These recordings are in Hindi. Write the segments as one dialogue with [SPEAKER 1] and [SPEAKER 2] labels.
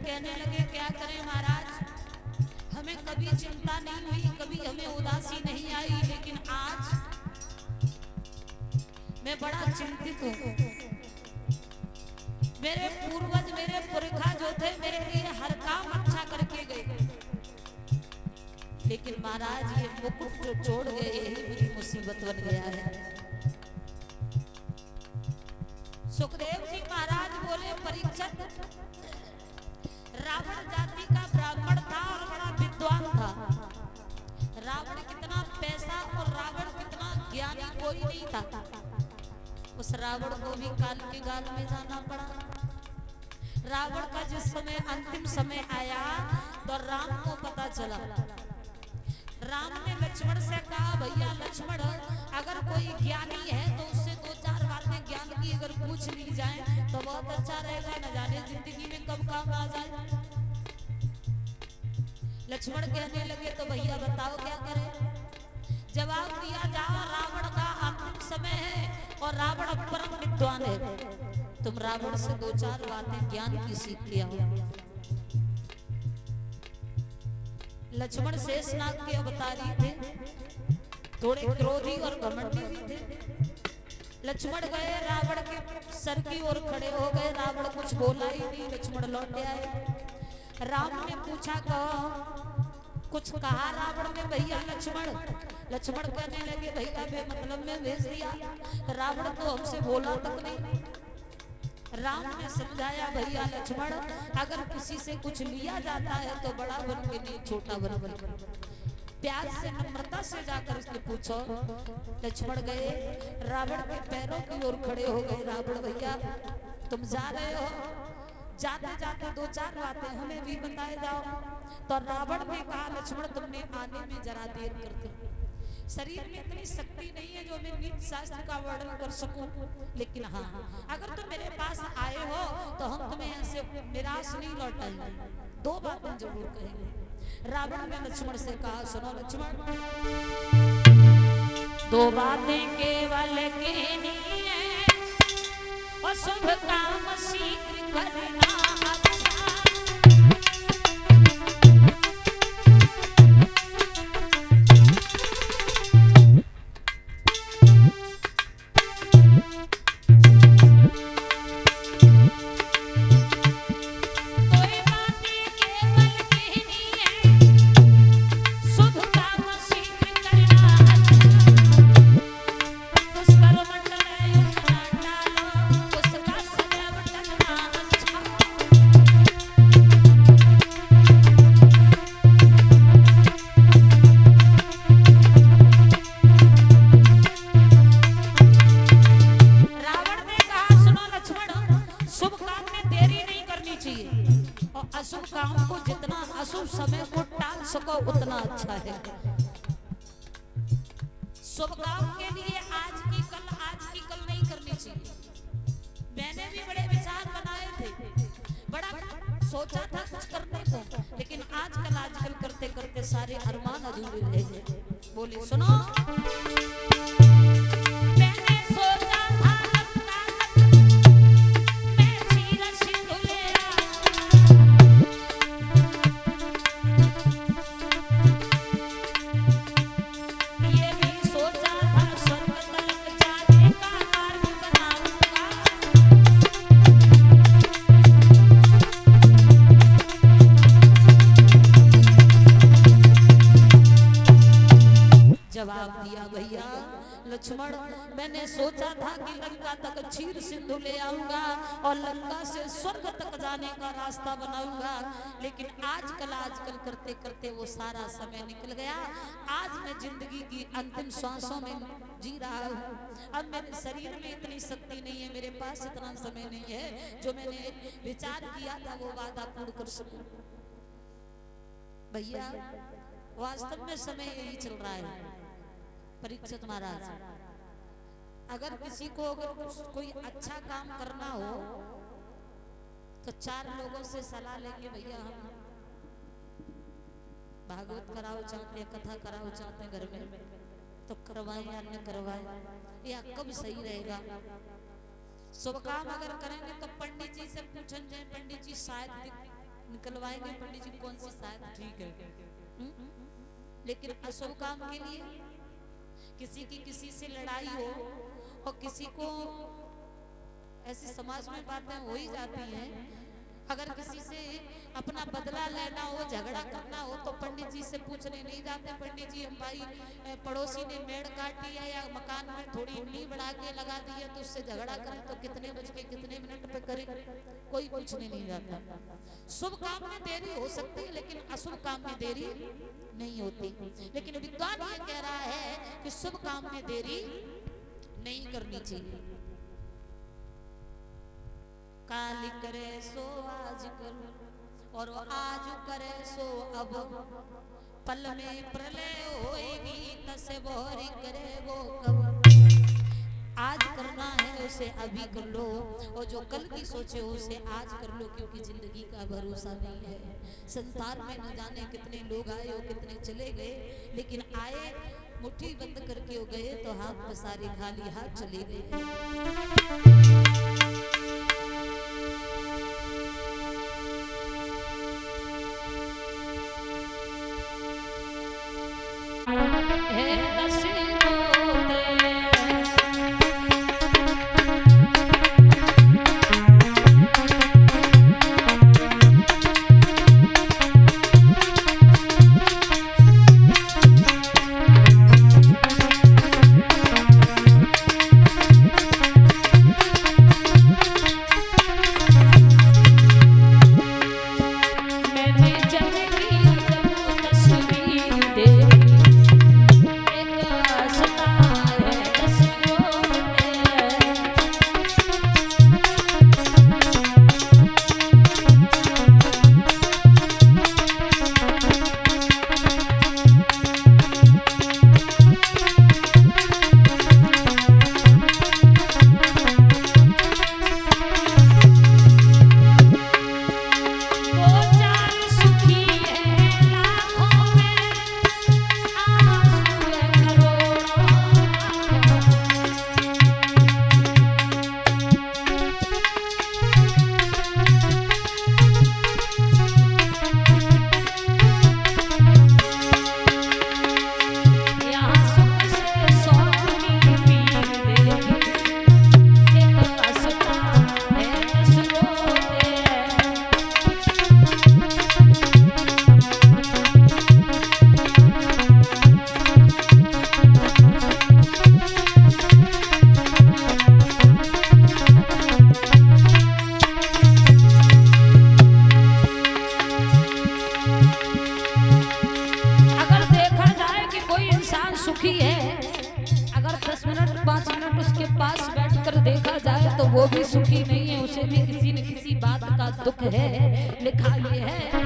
[SPEAKER 1] कहने लगे क्या करें महाराज, हमें कभी चिंता नहीं हुई, कभी हमें उदासी नहीं आई, लेकिन आज मैं बड़ा चिंतित हूँ। मेरे पूर्वज, मेरे पुरखा जो थे मेरे लिए हर काम अच्छा करके गए, लेकिन महाराज ये मुकुट जो छोड़ गए यही मेरी मुसीबत बन गया है। सुखदेव जी महाराज बोले, परीक्षित, रावण जाति का ब्राह्मण था और बड़ा विद्वान था। रावण कितना पैसा और रावण कितना ज्ञानी कोई नहीं था। उस रावण को भी काल के गाल में जाना पड़ा। रावण का जिस समय अंतिम समय आया तो राम को पता चला। राम ने लक्ष्मण से कहा, भैया लक्ष्मण, अगर कोई ज्ञानी है तो उससे दो चार बातें ज्ञान की अगर पूछ ली जाए तो बहुत अच्छा रहेगा, न जाने जिंदगी में कब काम आ जाए। लक्ष्मण कहने लगे, तो भैया बताओ क्या करें। जवाब दिया जाओ, रावण का अंतिम समय है और रावण परम विद्वान है, तुम रावण से दो चार बातें ज्ञान की सीख के आओ। लक्ष्मण शेषनाग के अवतारी थे, थोड़े क्रोधी और घमंडी भी थे। लक्ष्मण गए, रावण के सर की ओर खड़े हो गए। रावण कुछ बोला ही नहीं, लक्ष्मण लौटे आए। राम ने पूछा, कहो कुछ कहा रावण ने भैया लक्ष्मण? लक्ष्मण कहने लगे, भैया बेमतलब में भेज दिया, रावण तो हमसे बोला तक नहीं। राम ने समझाया, भैया लक्ष्मण, अगर किसी से कुछ लिया जाता है तो बड़ा बन के नहीं, छोटा बन के प्यार से नम्रता से जाकर उसने पूछो। लक्ष्मण गए, रावण के पैरों की ओर खड़े हो गए। रावण, भैया तुम जा रहे हो, जाते जाते दो चार बातें हमें भी बताए जाओ। तो रावण ने कहा, लक्ष्मण तुमने आने में जरा देर कर दी, शरीर में इतनी शक्ति नहीं है जो मैं नीति शास्त्र का वर्णन कर सकूं, लेकिन हाँ, अगर तुम मेरे पास आए हो तो हम तुम्हें ऐसे निराश नहीं लौटाएंगे, दो बातें जरूर कहेंगे। रावण ने लक्ष्मण से कहा, सुनो लक्ष्मण, दो बातें केवल कहनी है और शुभ काम शीघ्र करना। उतना अच्छा है। शुभ काम के लिए आज की कल नहीं करनी चाहिए। मैंने भी बड़े विचार बनाए थे, बड़ा सोचा था कुछ करने को, लेकिन आजकल करते करते सारे अरमान अधूरे रह गए। बोले सुनो, मैंने सोचा था लक्ष्मण, मैंने सोचा था कि लंका तक क्षीर सिंधु ले आऊंगा और लंका से स्वर्ग तक जाने का रास्ता बनाऊंगा, लेकिन आजकल करते करते वो सारा समय निकल गया। आज मैं जिंदगी की अंतिम सांसों में जी रहा हूँ। अब मेरे शरीर में इतनी शक्ति नहीं है, मेरे पास इतना समय नहीं है जो मैंने विचार किया था वो वादा पूर्ण कर सकूं। भैया वास्तव में समय यही चल रहा है। परीक्षित महाराज, अगर किसी को कोई अच्छा काम करना हो तो चार लोगों से सलाह लेंगे, भैया हम भागवत कराओ चाहते हैं, कथा कराओ चाहते हैं घर में, तो करवाएं या न करवाएं, या कब सही रहेगा। शुभ काम अगर करेंगे तो पंडित जी से पूछन जाए, पंडित जी शायद निकलवाएंगे पंडित जी कौन सी शायद ठीक है। लेकिन अशुभ काम के लिए किसी की किसी से लड़ाई हो और किसी को ऐसी समाज में बातें हो ही जाती हैं, अगर किसी से अपना बदला लेना हो, झगड़ा करना हो तो पंडित जी से पूछने नहीं जाते। पंडित जी हम भाई पड़ोसी ने मेड़ काटी है या मकान में थोड़ी नींव बढ़ा के लगा दी है तो उससे झगड़ा करें तो कितने बज के कितने मिनट पे करें, कोई पूछने नहीं जाता। शुभ काम में देरी हो सकती है लेकिन अशुभ काम में देरी नहीं होती। लेकिन विद्वान ये कह रहा है कि शुभ काम में देरी नहीं करनी चाहिए। काल करे सो आज करो और आज करे सो अब, पल में प्रलय होएगी तसे बोरी करे वो कब। आज करना है उसे अभी कर लो और जो कल की सोचे उसे आज कर लो, क्योंकि जिंदगी का भरोसा नहीं है। संसार में न जाने कितने लोग आए और कितने चले गए, लेकिन आए मुट्ठी बंद करके हो गए तो हाथ में सारे खाली हाथ चले गए। वो भी सुखी नहीं है, उसे भी किसी न किसी बात का दुख है। लिखा ये है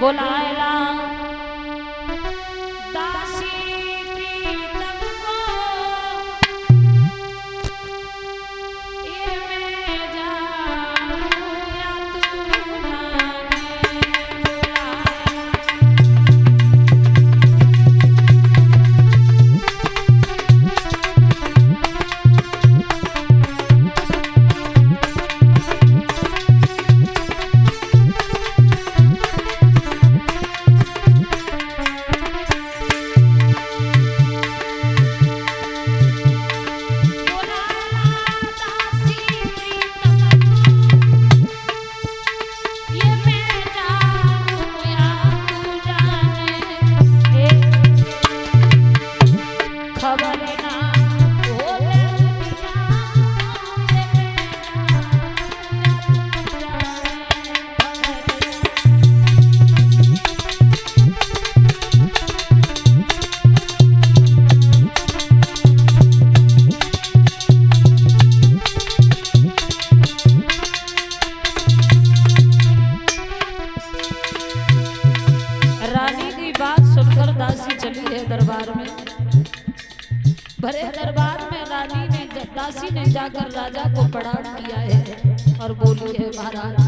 [SPEAKER 1] बुलाएला दासी प्रीतम को ये मैं जानूं या तू जाने दरबार में, भरे दरबार में रानी ने दासी ने जाकर राजा को प्रणाम किया है और बोली है महाराज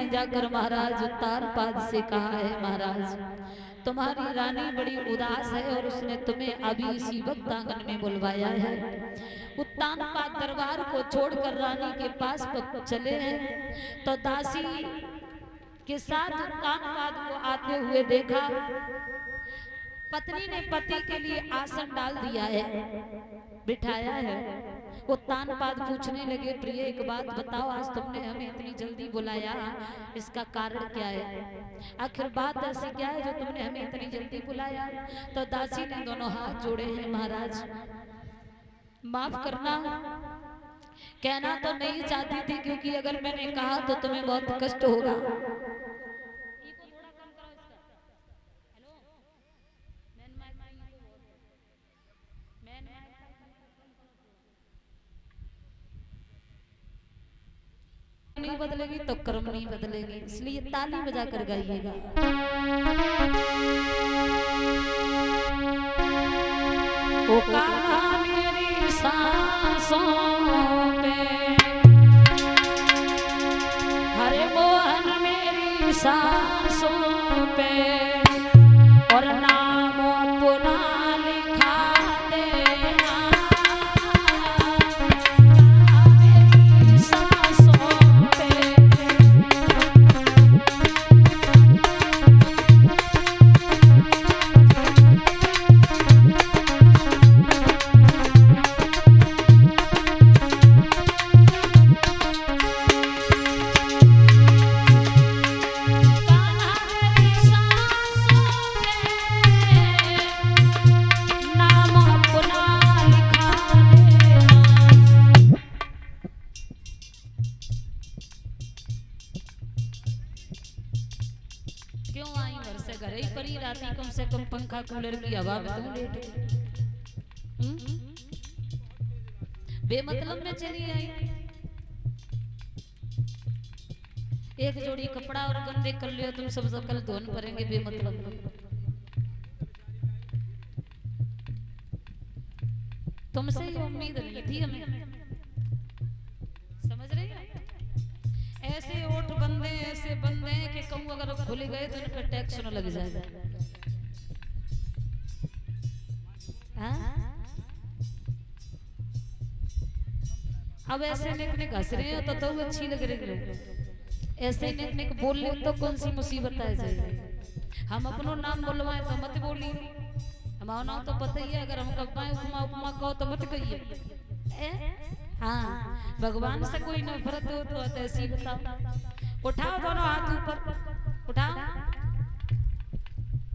[SPEAKER 1] जाकर महाराज उत्तानपाद से कहा है महाराज तुम्हारी रानी बड़ी उदास है और उसने तुम्हें अभी इसी वक्त आंगन में बुलवाया है। उत्तानपाद दरबार को छोड़कर रानी के पास चले हैं तो दासी के साथ उत्तानपाद को आते हुए देखा। पत्नी ने पति के लिए आसन डाल दिया है, बिठाया है। उत्तानपाद पूछने लगे प्रिय एक बात बताओ, आज तुमने हमें इतनी जल्दी बुलाया, इसका कारण क्या है? आखिर बात ऐसी क्या है जो तुमने हमें इतनी जल्दी बुलाया? तो दासी ने दोनों हाथ जोड़े हैं महाराज माफ करना, कहना तो नहीं चाहती थी क्योंकि अगर मैंने कहा तो तुम्हें बहुत कष्ट होगा। नहीं बदलेगी तो कर्म नहीं बदलेगी, इसलिए ताली बजा कर गाइएगा। ओ काला मेरी सांसों पे, हरे मोहन मेरी सांसों पे, और नाम अपना लिखा देना मेरी सांसों पे। क्यों आई घर से घर ही परी राती, कम से कम पंखा कूलर की हवा में तुम लेट बेमतलब में चली आई। एक जोड़ी कपड़ा और गंदे कर लियो तुम सब कल धोन पड़ेंगे बेमतलब। तुमसे ये उम्मीद नहीं थी हमें, समझ रही हो? ऐसे ओठ बंदे ऐसे बंदे हैं कि कहूँ अगर खुल गए तो इन पर टैक्स न लग जाएगा। अब ऐसे निक निक हंस रहे हो तो अच्छी लग रही है, ऐसे निक निक बोल ले तो कौन सी मुसीबत आ जाएगी। हम अपनो नाम बोलवाए तो मत बोलिए, हमारा नाम तो पता ही है, अगर हम कपाए उपमा उपमा कहो तो मत कहिए। हाँ, भगवान से कोई नफरत हो तो ऐसी बताओ। उठाओ दोनों हाथ ऊपर, उठाओ।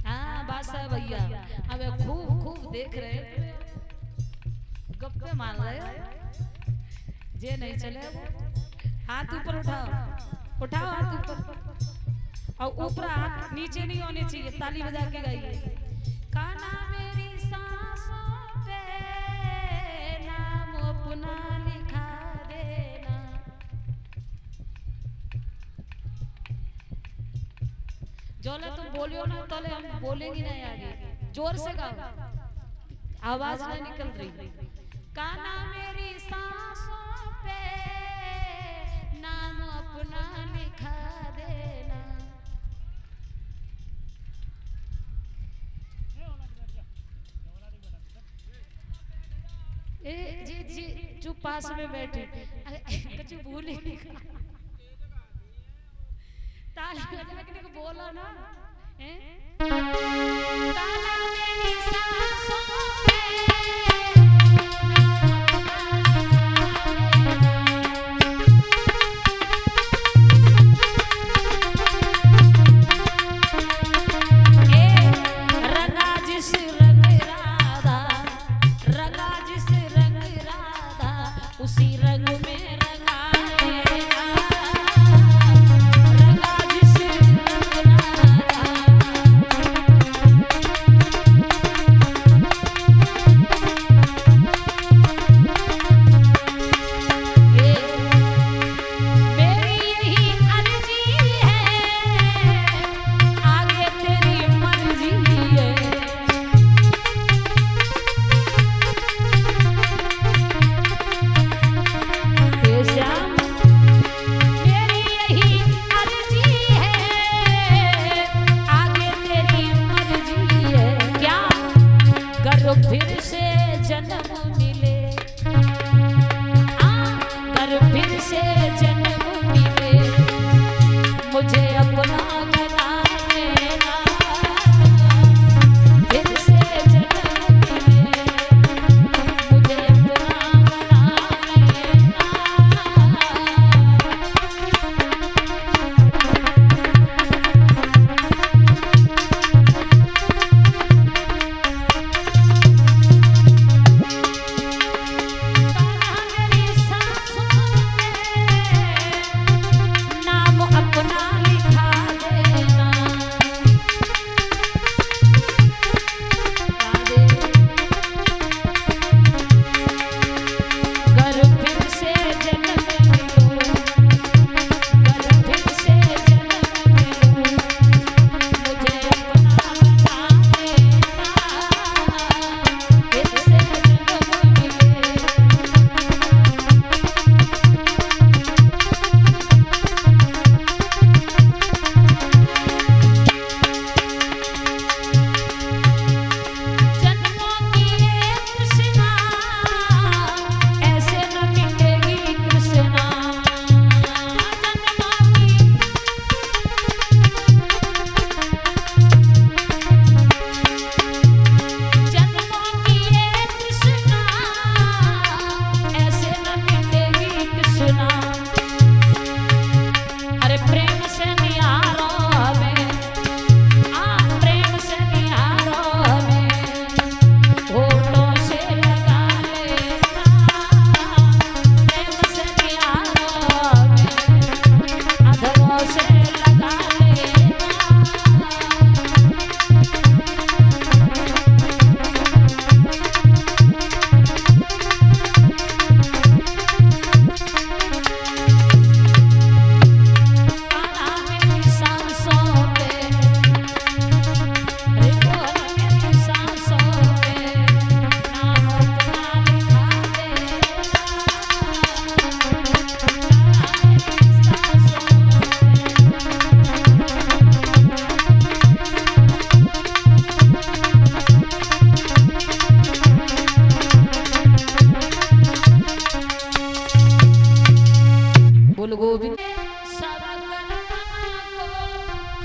[SPEAKER 1] हाँ बादशाह भैया, अब खूब खूब देख रहे, गप्पे मान रहे, जे नहीं चले हाथ ऊपर उठाओ, उठाओ हाथ ऊपर, और ऊपर हाथ नीचे नहीं होने चाहिए। ताली बजा के गाइए। काना मेरी सांसों पे नाम अपना लिखा देना। जोले तुम बोलियो ना तोले हम बोलेंगे नहीं आगे, जोर से गाओ, आवाज ना निकल रही। काना मेरी सांसों पे नाम अपना लिखा देना। ए जी जी जो पास में बैठे कुछ भूल ही नहीं, ताली बजा के बोला ना, काना मेरी सांसों पे गोविंद सब कर्म को दुख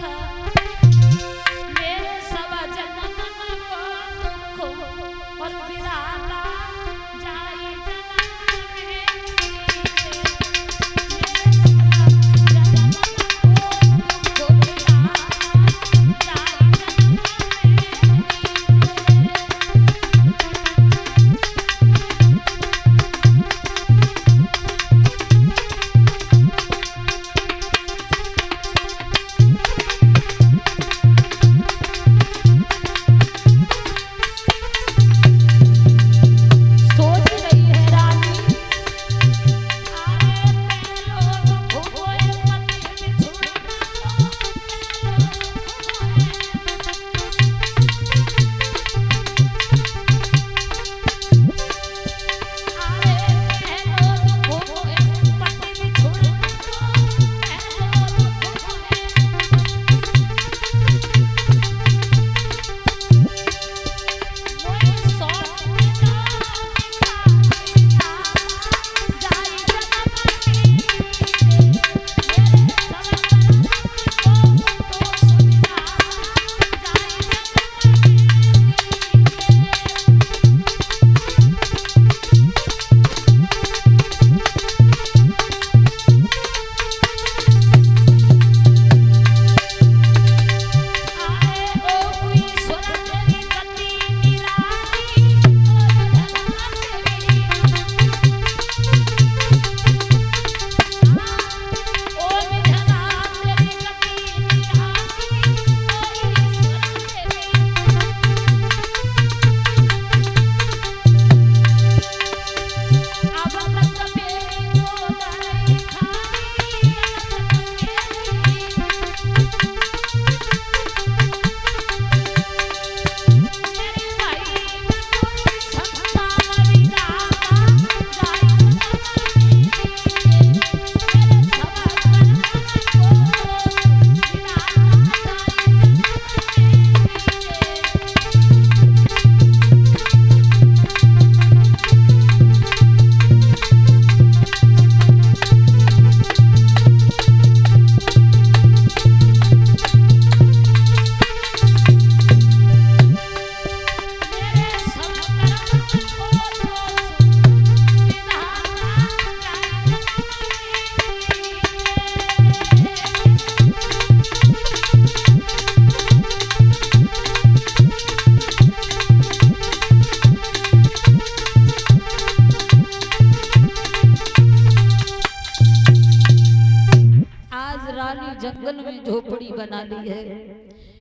[SPEAKER 1] मेरे सब जन्म को दुख और विधाता जाई जन्म में जंगल में झोपड़ी बना ली है।